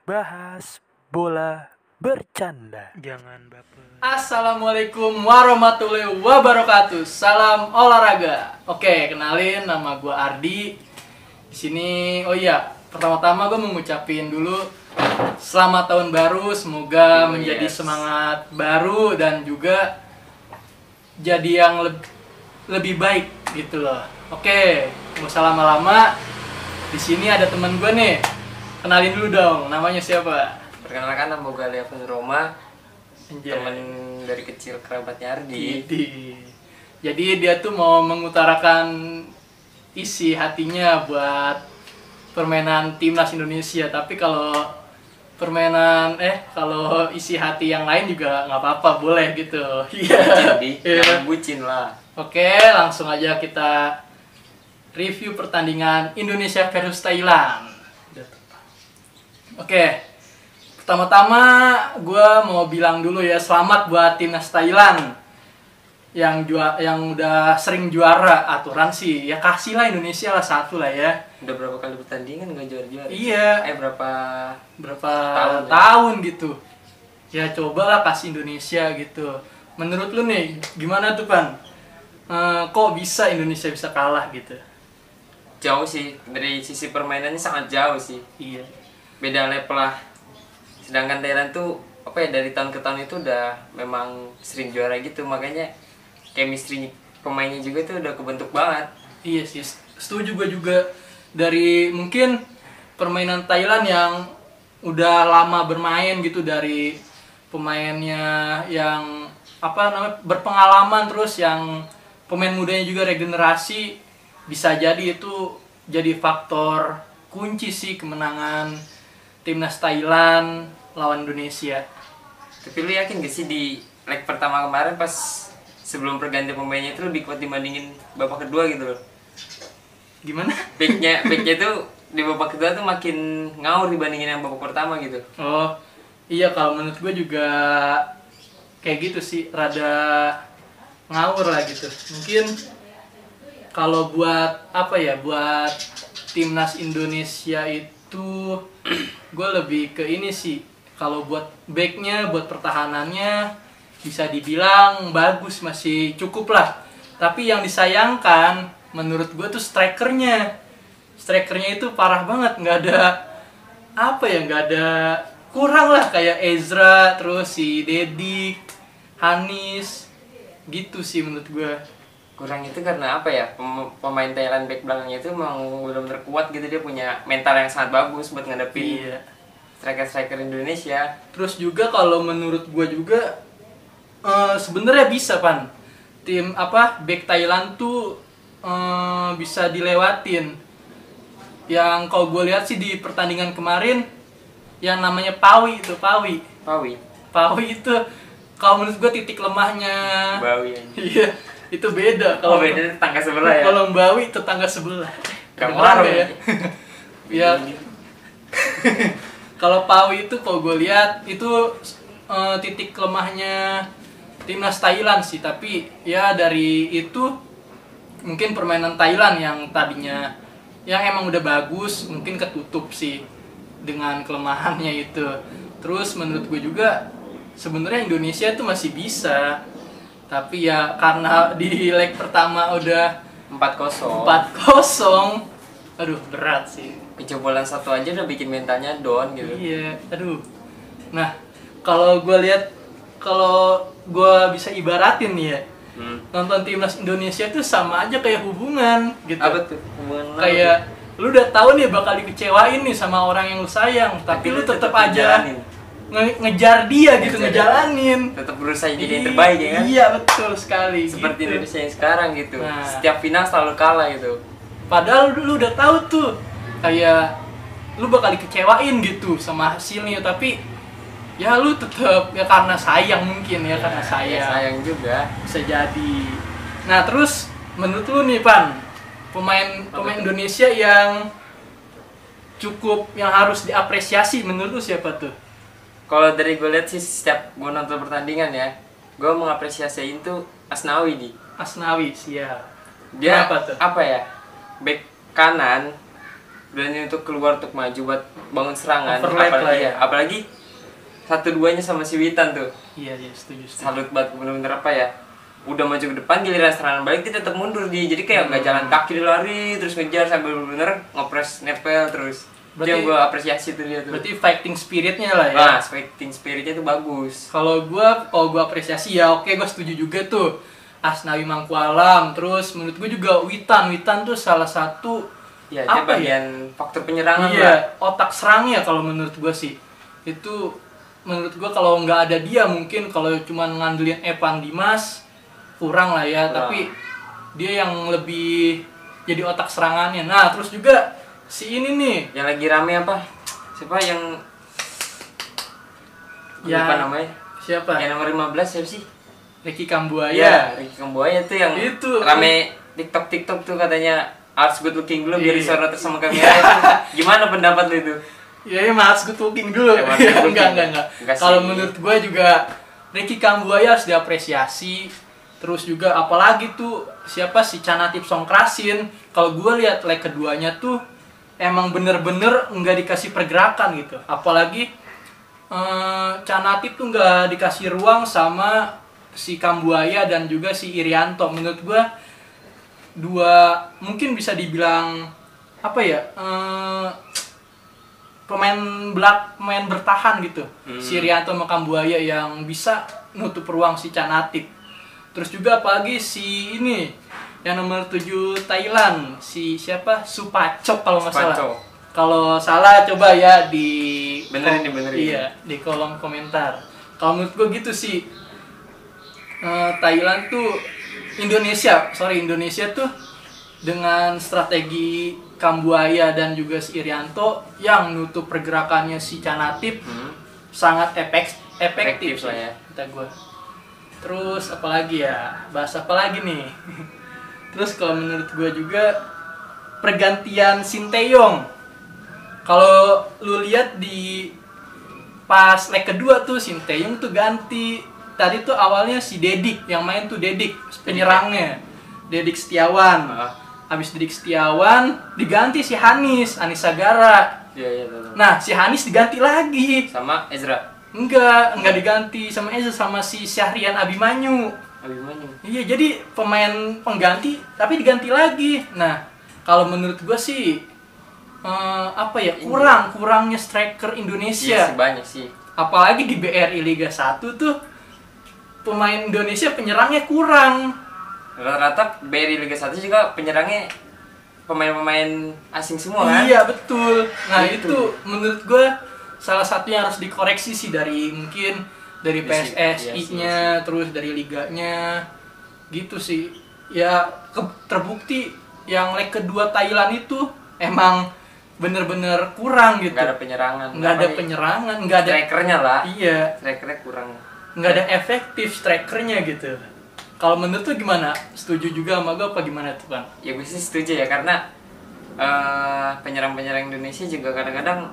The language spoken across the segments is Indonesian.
Bahas bola bercanda. Jangan baper. Assalamualaikum warahmatullahi wabarakatuh. Salam olahraga. Oke, kenalin nama gue Ardi. Di sini, pertama-tama gue mau ngucapin dulu selamat tahun baru. Semoga menjadi semangat baru dan juga jadi yang lebih baik gitu loh. Oke, nggak usah lama-lama. Di sini ada teman gue nih. Kenalin dulu dong, namanya siapa? Perkenalkan, nama gue Levan Roma, Anjay. temen dari kecil kerabatnya Ardi. Jadi dia tuh mau mengutarakan isi hatinya buat permainan timnas Indonesia. Tapi kalau kalau isi hati yang lain juga nggak apa-apa, boleh gitu. Bucin, Iya. jangan bucin lah. Oke, langsung aja kita review pertandingan Indonesia versus Thailand. Oke, pertama-tama gue mau bilang dulu ya, selamat buat timnas Thailand yang udah sering juara. Aturan sih ya kasih lah Indonesia lah satu lah ya. Udah berapa kali pertandingan nggak juara-juara? Iya. Berapa tahun gitu. Ya cobalah kasih Indonesia gitu. Menurut lu nih gimana tuh Pan? Kok bisa Indonesia bisa kalah gitu? Jauh sih, dari sisi permainannya sangat jauh sih. Iya. Beda level lah. Sedangkan Thailand tuh dari tahun ke tahun itu udah memang sering juara gitu, makanya chemistry pemainnya juga tuh udah kebentuk banget. Iya sih, setuju gue juga. Dari mungkin permainan Thailand yang udah lama bermain gitu, dari pemainnya yang berpengalaman, terus yang pemain mudanya juga regenerasi, bisa jadi itu jadi faktor kunci sih kemenangan timnas Thailand lawan Indonesia. Tapi lu yakin gak sih di leg pertama kemarin pas sebelum pergantian pemainnya itu lebih kuat dibandingin babak kedua gitu loh? Gimana? Backnya tuh di babak kedua tuh makin ngawur dibandingin yang babak pertama gitu. Oh iya, kalau menurut gue juga kayak gitu sih, rada ngawur lah gitu. Mungkin kalau buat buat timnas Indonesia itu gue lebih ke ini sih. Kalau buat backnya, buat pertahanannya bisa dibilang bagus, masih cukup lah. Tapi yang disayangkan menurut gue tuh strikernya itu parah banget. Nggak ada kurang lah, kayak Ezra, terus si Dedik, Hanis gitu sih menurut gue. Kurang itu karena pemain Thailand back belakangnya itu memang benar-benar kuat gitu, dia punya mental yang sangat bagus buat ngadepin striker-striker Indonesia. Terus juga kalau menurut gue juga sebenarnya bisa Pan, tim back Thailand tuh bisa dilewatin. Yang kalau gue lihat sih di pertandingan kemarin, yang namanya Pawi itu itu kalau menurut gue titik lemahnya Bawi. Iya, itu beda. Kalau beda tetangga sebelah ya. Kalau Bawi tetangga sebelah. Kedengeran ya. Ya. Kalau Pawi itu kalau gue lihat itu titik lemahnya timnas Thailand sih. Tapi ya dari itu mungkin permainan Thailand yang tadinya yang emang udah bagus mungkin ketutup sih dengan kelemahannya itu. Terus menurut gue juga sebenarnya Indonesia tuh masih bisa, tapi ya karena di leg pertama udah 4-0. Aduh berat sih. Kejebolan satu aja udah bikin mentalnya down gitu. Iya, aduh. Nah, kalau gue bisa ibaratin nih ya, nonton timnas Indonesia tuh sama aja kayak hubungan gitu. Apa tuh hubungan? Kayak lu udah tahu nih bakal dikecewain nih sama orang yang lu sayang, tapi lu tetap aja ngejar dia gitu, ngejalanin. Tetap berusaha jadi yang terbaik ya kan? Iya, betul sekali. Seperti gitu. Indonesia yang sekarang gitu. Nah. Setiap final selalu kalah gitu. Padahal lu udah tahu tuh kayak lu bakal dikecewain gitu sama hasilnya, tapi ya lu tetap ya karena sayang mungkin ya, karena Sayang juga. bisa jadi. Nah, terus menurut lu nih Pan, pemain Indonesia yang harus diapresiasi menurut lu siapa tuh? Kalau dari gue lihat sih, setiap gue nonton pertandingan ya, gue mengapresiasi itu Asnawi Asnawi, siap. Dia Kenapa tuh? back kanan berani untuk keluar untuk maju buat bangun serangan. Overlap lah ya. Apalagi 1-2-nya sama si Witan tuh. Iya setuju. Salut banget, bener-bener apa ya, udah maju ke depan, giliran serangan balik dia tetap mundur jadi kayak nggak jalan kaki, dia lari terus ngejar sambil bener-bener ngopres nepel terus. Itu yang gue apresiasi tuh dia tuh. Berarti fighting spiritnya lah ya. Nah, fighting spiritnya tuh bagus. Kalau gue apresiasi ya, oke, gue setuju juga tuh Asnawi Mangkualam. Terus menurut gue juga Witan tuh salah satu ya, dia bagian faktor penyerangan lah. Iya, otak serangnya kalau menurut gue sih. Itu menurut gue kalau nggak ada dia mungkin kalau cuma ngandelin Evan Dimas kurang lah ya. Tapi dia yang lebih jadi otak serangannya. Nah terus juga si ini nih yang lagi rame apa? Siapa yang lupa namanya? Siapa? Yang nomor 15 siapa sih? Ricky Kambuaya. Ya, Ricky Kambuaya tuh yang itu rame TikTok tuh katanya harus good looking dulu biar disorot sama kamera itu. Gimana pendapat lu itu? Ya harus good looking dulu. Enggak. Kalau menurut gue juga Ricky Kambuaya harus diapresiasi. Terus juga apalagi tuh siapa si Canatip Songkrasin. Kalau gue lihat leg keduanya tuh emang bener-bener nggak dikasih pergerakan gitu. Apalagi Canatip tuh nggak dikasih ruang sama si Kambuaya dan juga si Irianto. Menurut gue mungkin bisa dibilang apa ya, pemain bertahan gitu. Si Irianto sama Kambuaya yang bisa nutup ruang si Canatip. Terus juga apalagi si ini yang nomor 7 Thailand, si siapa? Supacok kalau nggak salah. Kalau salah coba ya benerin. Iya, di kolom komentar. Kalau menurut gue gitu sih. Thailand tuh Indonesia tuh dengan strategi Kambuaya dan juga si Irianto yang nutup pergerakannya si Canatip sangat efektif lah ya kata gue. Terus apalagi ya, bahas apa lagi nih? Terus kalau menurut gue juga pergantian Sinteyong. Kalau lu lihat di pas leg kedua tuh Sinteyong tuh ganti. Tadi tuh awalnya si Dedik yang main tuh, Dedik penyerangnya, Dedik Setiawan. Habis Dedik Setiawan diganti si Hanis Sagara. Iya. Nah si Hanis diganti lagi sama Ezra. Enggak diganti sama Ezra, sama si Syahrian Abimanyu. Iya, jadi pemain pengganti tapi diganti lagi. Nah kalau menurut gue sih kurangnya striker Indonesia. Iya sih, banyak sih. Apalagi di BRI Liga 1 tuh pemain Indonesia penyerangnya kurang. Rata-rata BRI Liga 1 juga penyerangnya pemain-pemain asing semua kan? Iya betul. Nah itu menurut gue salah satu yang harus dikoreksi sih dari PSSI-nya, terus dari liganya gitu sih. Ya terbukti yang leg kedua Thailand itu emang bener-bener kurang gitu. Nggak ada penyerangan. Nggak ada strikernya lah. Iya. Strikernya kurang. Nggak ada efektif strikernya gitu. Kalau menurut tuh gimana? Setuju juga sama gue apa gimana tuh Bang? Ya gue sih setuju ya, karena penyerang-penyerang Indonesia juga kadang-kadang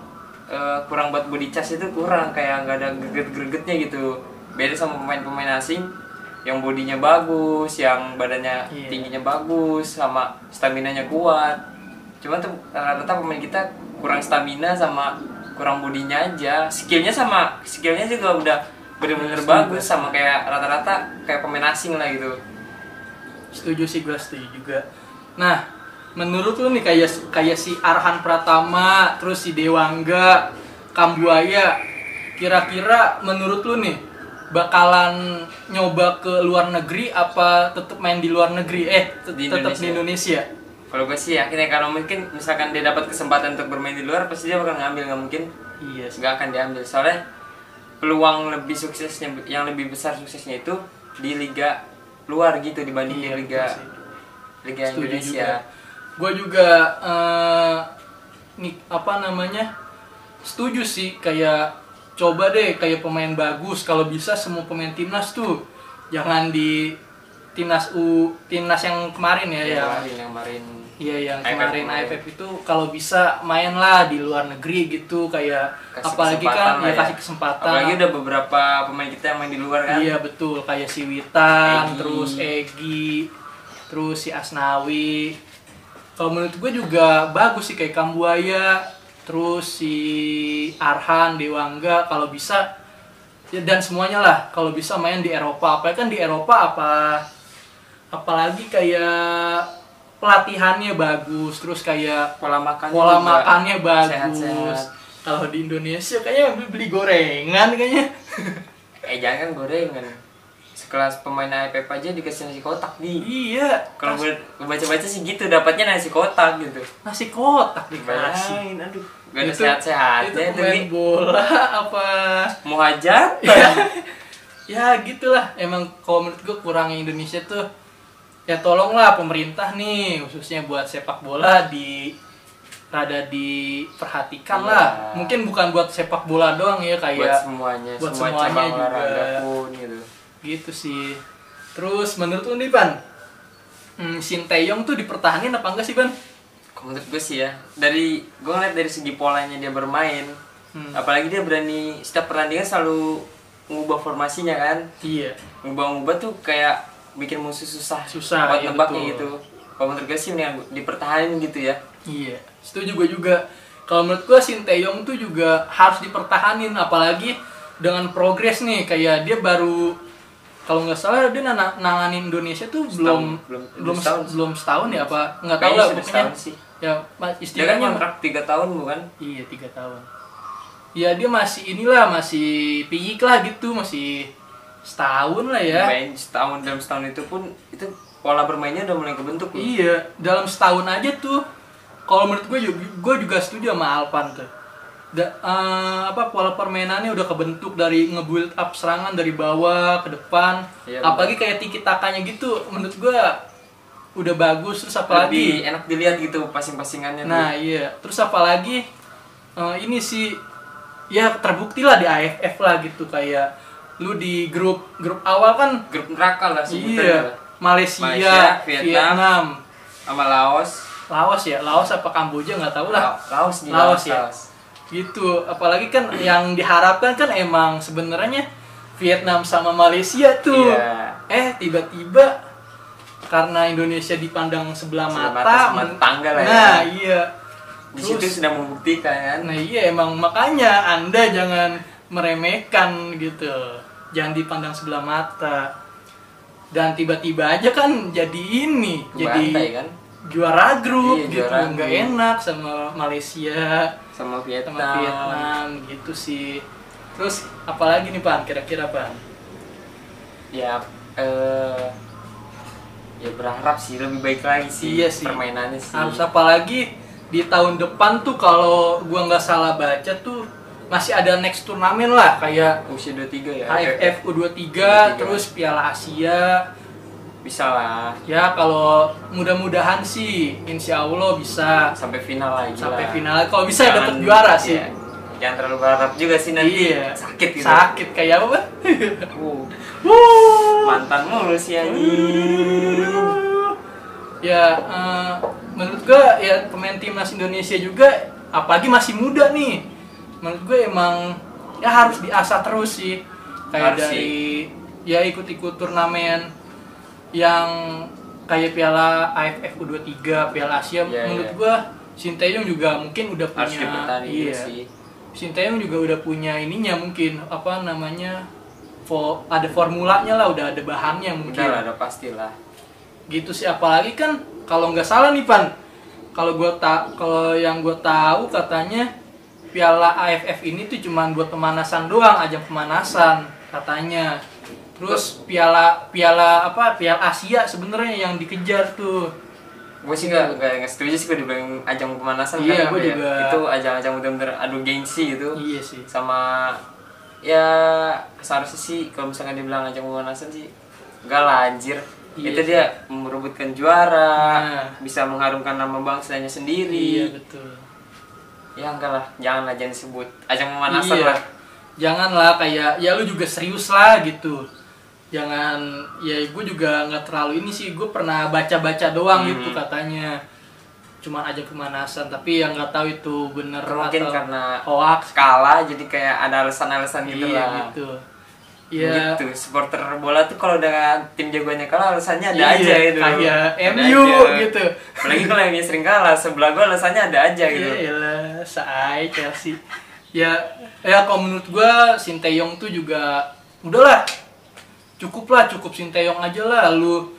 kurang buat body charge itu kurang, kayak nggak ada greget-gregetnya gitu. Beda sama pemain-pemain asing yang bodinya bagus, yang badannya tingginya bagus, sama staminanya kuat. Cuma tuh rata-rata pemain kita kurang stamina sama kurang bodinya aja. Skillnya juga udah bener-bener bagus, sama kayak rata-rata kayak pemain asing lah gitu. Setuju sih, gue setuju juga. Nah, menurut lu nih kayak si Arhan Pratama, terus si Dewangga, Kambuaya, kira-kira menurut lu nih bakalan nyoba ke luar negeri apa tetap main di luar negeri? Tetap di Indonesia. Kalau gue sih yakin ya, kalau mungkin misalkan dia dapat kesempatan untuk bermain di luar, pasti dia bakal ngambil, nggak mungkin. Iya, nggak akan diambil. Soalnya peluang lebih suksesnya, yang lebih besar suksesnya itu di liga luar gitu dibanding di liga Indonesia. Gue juga setuju sih, kayak coba deh kayak pemain bagus, kalau bisa semua pemain timnas tuh jangan di timnas yang kemarin ya, yang kemarin AFF itu kalau bisa mainlah di luar negeri gitu, kayak apalagi kan ya kasih kesempatan. Apalagi udah beberapa pemain kita yang main di luar kan. Iya betul, kayak si Witan, terus Egy, terus si Asnawi. Kalau menurut gue juga bagus sih, kayak Kambuaya, terus si Arhan, Dewangga kalau bisa ya, dan semuanya lah kalau bisa main di Eropa. Apa kan di Eropa apalagi kayak pelatihannya bagus, terus kayak Pola makannya bagus. sehat-sehat. Kalau di Indonesia kayaknya beli gorengan kayaknya. Jangan gorengan. Sekelas pemain AFF aja dikasih nasi kotak di. Iya. Kalau gue baca-baca sih gitu, dapatnya nasi kotak gitu. Nasi kotak dikasih. Bayangin, aduh. Gak ada Itu sehat-sehatnya itu pemain nih. bola apa? Mau hajat? Ya gitulah. Emang kalau menurut gue kurangnya Indonesia tuh, ya tolonglah pemerintah nih khususnya buat sepak bola rada diperhatikan Iya. lah. Mungkin bukan buat sepak bola doang ya, kayak Buat semuanya, buat semua semuanya cabang juga. olahraga pun gitu. Gitu sih. Terus menurut lu nih Ban, Shin Tae-yong tuh dipertahanin apa enggak sih Ban? Kalau menurut gue sih ya, gue ngeliat dari segi polanya dia bermain, apalagi dia berani setiap pertandingan selalu mengubah formasinya kan. Iya. Ngubah-ngubah tuh kayak bikin musuh susah buat iya, nebaknya betul. gitu. Kalau menurut gue sih mendingan dipertahanin gitu ya. Iya, setuju gue juga. Kalau menurut gue Shin Tae-yong tuh juga harus dipertahanin, apalagi dengan progres nih, kayak dia baru, kalau nggak salah dia nanganin Indonesia tuh belum setahun ya, apa nggak tahu lah pokoknya. Sih. Ya Dia kan istilahnya kontrak 3 tahun bukan? iya 3 tahun. Ya dia masih masih piyik lah gitu, masih setahun lah ya. Main setahun, dalam setahun itu pun itu pola bermainnya udah mulai kebentuk loh. Iya, dalam setahun aja tuh. Kalau menurut gue juga setuju sama Alpan tuh. Pola permainannya udah kebentuk dari nge-build up serangan dari bawah ke depan. Iya, Apalagi kayak tiki-takanya gitu, menurut gue udah bagus. Terus apalagi lebih enak dilihat gitu passing-passingannya. nah iya, terus apalagi ini sih ya terbukti lah di AFF lah gitu, kayak lu di grup awal kan grup neraka lah iya, sebetulnya. Malaysia, Vietnam, sama Laos Laos apa Kamboja nggak tahu lah. Laos Ya. Gitu, apalagi kan yang diharapkan kan emang sebenarnya Vietnam sama Malaysia tuh. Iya. Tiba-tiba karena Indonesia dipandang sebelah mata sama tetangga lah ya. Nah, iya. Di situ sudah membuktikan kan. Nah, iya emang makanya Anda jangan meremehkan gitu. Jangan dipandang sebelah mata. Dan tiba-tiba aja kan jadi ini, Kebantai, jadi kan? juara grup Iya, gitu, juara nggak grup. enak sama Malaysia, Sama sama Vietnam gitu sih. Terus apalagi nih Pan, kira-kira Pan? Ya ya berharap sih lebih baik lagi sih, Iya sih. permainannya sih. Harus apalagi di tahun depan tuh kalau gua nggak salah baca tuh masih ada next turnamen lah, kayak usia 23 ya. AFF U23, terus Piala Asia. Bisa lah Ya kalau mudah-mudahan sih insya Allah bisa sampai final lagi sampai lah. final. Kalau bisa Jangan- dapat juara sih. iya. Jangan terlalu berharap juga sih nanti Iya. sakit gitu. Sakit kayak apa? Mantan mulu sih anjing. Ya menurut gue ya pemain timnas Indonesia juga apalagi masih muda nih. Menurut gue emang ya harus diasah terus sih. Kayak Harus dari ya ikut-ikut turnamen yang kayak Piala AFF U23, Piala Asia. Iya, Menurut iya. gue Shin Tae-yong juga mungkin udah Harus punya dipertahankan iya. sih. Shin Tae-yong juga udah punya ininya mungkin apa namanya ada formulanya lah, udah ada bahannya mungkin. Udah lah, udah pastilah. Gitu sih, apalagi kan kalau nggak salah nih Pan, kalau yang gue tahu katanya Piala AFF ini tuh cuman buat pemanasan doang, ajang pemanasan katanya. Terus Piala Asia sebenarnya yang dikejar tuh. Gue sih nggak setuju sih gue dibilang ajang pemanasan. Iya, kan gue apa ya? juga. Itu ajang-ajang bener-bener adu gengsi gitu. Iya sih. Sama ya seharusnya sih kalau misalkan dibilang ajang pemanasan sih enggak lah anjir. Iya Itu sih. dia merebutkan juara, Nah. bisa mengharumkan nama bangsanya sendiri. Iya betul. Ya enggak lah, jangan disebut ajang pemanasan Iya. lah. Janganlah kayak ya lu juga serius lah gitu. Jangan ya gue juga nggak terlalu ini sih, gue pernah baca-baca doang gitu katanya. Cuman aja pemanasan, tapi yang nggak tahu itu bener Mungkin atau karena hoax. kalah jadi kayak ada alasan-alasan gitu Iya lah. gitu. Ya, gitu. Supporter bola tuh kalau udah tim jagoannya kalah alasannya ada iya, aja gitu. kayak Ada MU aja. gitu. Apalagi kalau yang sering kalah, sebelah gua alasannya ada aja gitu. Iyalah, say Chelsea. Ya, kalau menurut gua Sinteyong tuh juga udahlah. Cukup Sinteyong aja lah lu.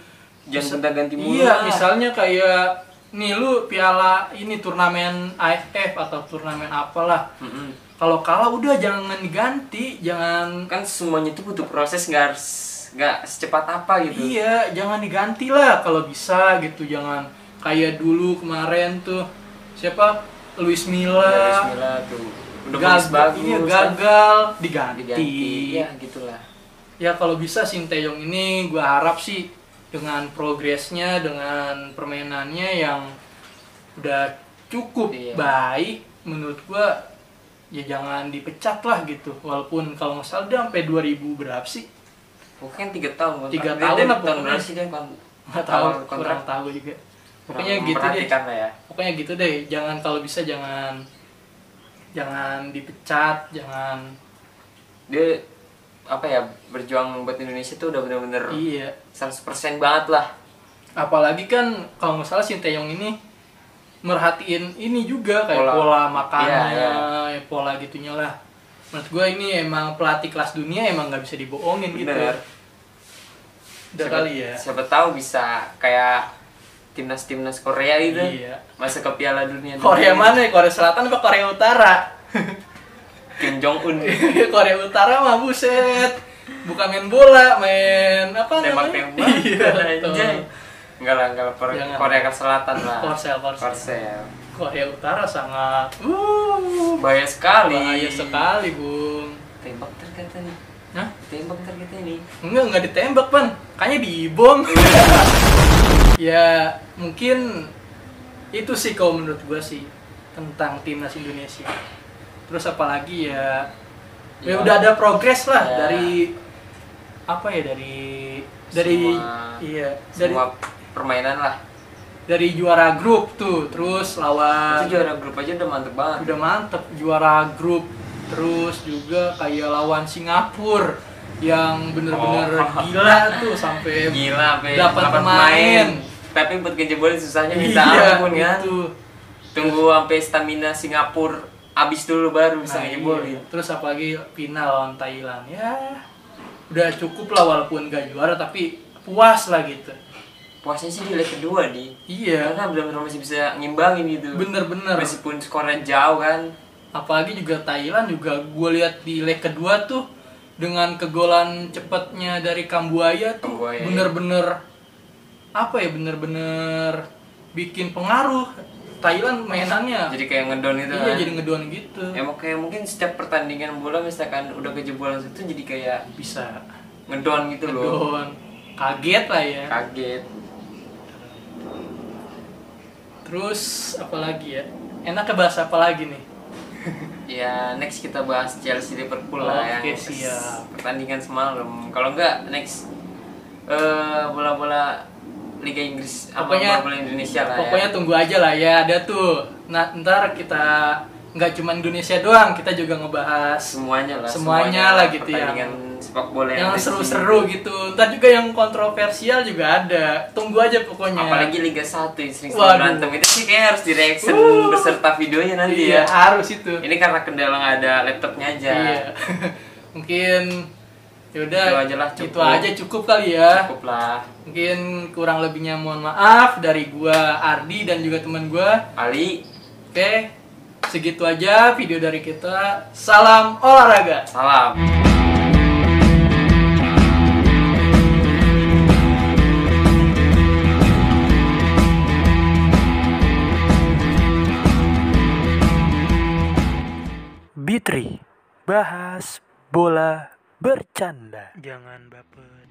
Jangan gonta-ganti mulu. Iya, lah. misalnya kayak nih lu piala ini turnamen AFF atau turnamen apalah. Mm-mm. Kalau kalah udah jangan diganti, jangan Kan semuanya itu butuh proses, nggak secepat apa gitu. iya, jangan diganti lah kalau bisa gitu. Jangan kayak dulu kemarin tuh siapa Luis Milla Bismillah tuh udah bagus iya, kan? gagal diganti. Ya gitulah. Ya kalau bisa Sinteyong ini gua harap sih dengan progresnya, dengan permainannya yang udah cukup Iya. baik menurut gua, ya jangan dipecat lah gitu. Walaupun kalau nggak salah dia sampai 2000 berapa sih? Pokoknya 3 tahun kontrak. 3 Dia tahun dari lah tahun pokoknya. berapa sih dia Nggak tahu, kontrak? kurang tahu juga. Pokoknya Kurang gitu deh. memperhatikan lah ya. Pokoknya gitu deh. Jangan, kalau bisa jangan dipecat, jangan. Dia apa ya, berjuang buat Indonesia tuh udah bener-bener Iya. 100% banget lah. Apalagi kan kalau nggak salah Sinteyong ini merhatiin ini juga kayak Pola. pola makannya, Iya. ya, pola gitunya lah. Menurut gue ini emang pelatih kelas dunia, emang nggak bisa dibohongin gitu. Bener. Udah kali ya. Siapa tahu bisa kayak timnas Korea gitu. Iya. Masuk ke Piala Dunia. Korea mana ya? Korea Selatan apa Korea Utara? Kim Jong Un. Korea Utara mah buset. Bukan main bola, main apa namanya? Tembak-tembak. Iya, betul. Anjay. Enggak lah, Jangan. Korea Selatan lah. Korsel. Korsel. Korea Utara sangat Bahaya sekali. bahaya sekali, Bung. Tembak terkata nih. Hah? Tembak terkata ini. Enggak ditembak, Pan. Kayaknya dibom. Ya, mungkin itu sih kalau menurut gua sih tentang timnas Indonesia. Terus apalagi ya Ya. udah ada progres lah Ya. dari apa ya, dari Semua- iya, dari Semua permainan lah. dari juara grup tuh, terus lawan Itu juara grup aja udah mantep banget. udah mantep juara grup, terus juga kayak lawan Singapura yang bener-bener Oh. gila tuh sampai Gila, sampai 8 8 pemain. Tapi buat ngejebolin susahnya minta Iya, ampun kan. itu. Tunggu sampai stamina Singapura habis dulu baru bisa Nah, ngejebolin. iya. Terus apalagi final lawan Thailand, ya udah cukup lah walaupun gak juara tapi puas lah gitu. Puasnya sih di leg kedua di. Iya, Karena benar-benar masih bisa ngimbangin gitu. bener-bener. Meskipun skornya jauh kan. Apalagi juga Thailand juga gue lihat di leg kedua tuh dengan kegolan cepatnya dari Kambuaya tuh Kambuaya, bener-bener apa ya, bener-bener bikin pengaruh Thailand mainannya. Jadi kayak ngedon itu iya, kan. jadi ngedon gitu. Emang kayak mungkin setiap pertandingan bola misalkan udah kejebolan satu jadi kayak Bisa ngedon gitu loh. ngedon. Kaget lah ya. Kaget. Terus apalagi ya? Enaknya bahas apa lagi nih? Ya next kita bahas Chelsea Liverpool lah Oke, yang siap. pertandingan semalam. Kalau enggak next bola-bola Liga Inggris sama Pokoknya- bola-bola Indonesia lah Pokoknya ya. tunggu aja lah ya, ada tuh. Nah, ntar kita nggak cuma Indonesia doang, kita juga ngebahas semuanya lah gitu ya. pertandingan sepak bola Yang ada seru-seru di- gitu. Ntar juga yang kontroversial juga ada. Tunggu aja pokoknya. Apalagi Liga 1 yang sering Waduh. berantem itu sih kayak harus di reaction beserta videonya nanti Iya, ya. harus itu. Ini karena kendala nggak ada laptopnya aja. Iya. Mungkin yaudah, Itu aja lah, cukup. itu aja cukup kali ya. Cukup lah. Mungkin kurang lebihnya mohon maaf dari gua Ardi dan juga teman gua. Ali, Oke, segitu aja video dari kita. Salam olahraga. salam. Bitri, bahas bola bercanda. Jangan baper.